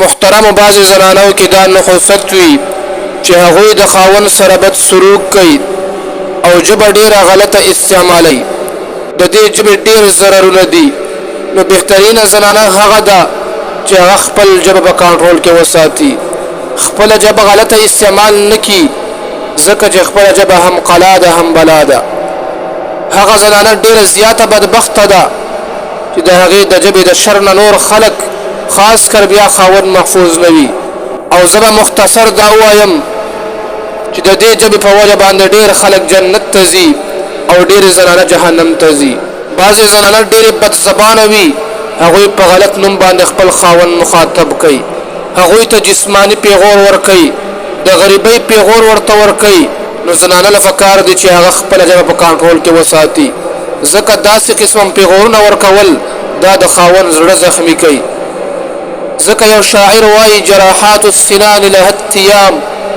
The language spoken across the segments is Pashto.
محترم بعض زنانو کې دا نخوست وي چې هغوی د خاوند سره بد سلوک کوي او ژبه ډیره غلطه استعمالوي. د دې ژبې ډیر ضررونه دي، نو بهترینه زنانه هغه ده چې هغه خپل ژبه په کنټرول کې وساتي، خپل ژبه غلطه استعمال نه کړي، ځکه چې خپل ژبه هم قلا ده هم بلا ده. هغه زنانه ډیره زیاته بدبخته ده چې د هغې د ژبې د شر نه نور خلک خاص کر بیا خاوند محفوظ نه وي. او زه به مختصر دا ووایم چې د دې ژبې په وجه باندې ډېر خلک جنت ته ځي او ډېرې زنانه جهنم ته ځي. بعضې زنانه ډېرې بد زبانه وي، هغوی په غلط نوم باندې خپل خاوند مخاطب کوي، هغوی ته جسمانی پیغور ورکوي، د غریبۍ پیغور ورته ورکوي. نو زنانه له پکار دي چې هغه خپله ژبه په کنټرول کې وساتي، ځکه داسې قسم پیغورونه ورکول دا د خاوند زړه زخمي کوي. ځکه یو شاعر وایي جراحات السنان لها التیام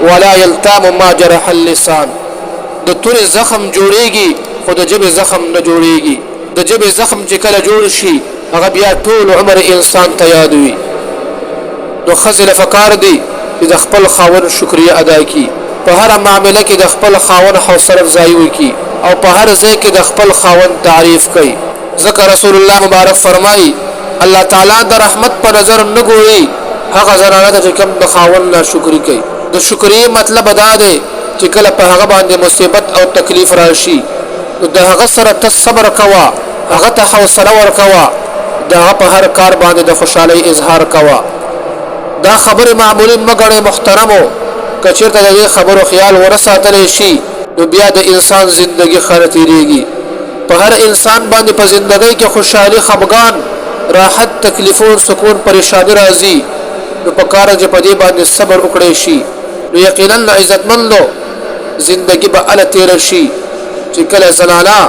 ولا یلتام ما جرح اللسان. د تورې زخم جوړیږي خو د ژبې زخم نه جوړیږي. د ژبې زخم چې کله جوړ شي هغه بیا ټول عمر انسان ته یاد وي. نو ښځې له پکار دي چې د خپل خاوند شکریه ادا کړي، په هره معامله کې د خپل خاوند حوصله افزایي وکړي او په هر ځای کې د خپل خاوند تعریف کوي. ځکه رسول الله مبارک فرمایي الله تعالی د رحمت په نظر نه ګوري هغه زنانه ته چې کوم د خاوند ناشکري کوي. د شکرې مطلب دا دی چې کله په هغه باندې مصیبت او تکلیف راشي نو د هغه سره ته صبر کوه، هغه ته حوصله ورکوه، د هغه په هر کار باندې د خوشحالۍ اظهار کوه. دا خبرې معمولي مه ګڼئ محترمو، که چېرته د دې خبرو خیال ونه ساتلی شي نو بیا د انسان زندګي ښه تېرېږي. په هر انسان باندې په زندګۍ کې خوشحالي، خفګان، راحت، تکلیفون، سکون، پریشانی راځي. نو په کار چې په دې باندې صبر وکړی شي نو یقینا عزتمندو زندگی به اله تیر شي چې کله زنانه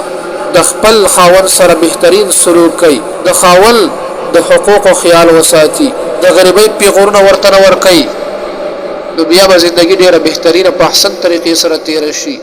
د خپل خاوند سره بهترین سلوک کوي، د خاوند د حقوقو خیال وساتي، د غریبۍ پیغورونه ورته نه ورکوي، نو بیا به زندگی ډیره بهترینه په احسن طریقې سره تیر شي.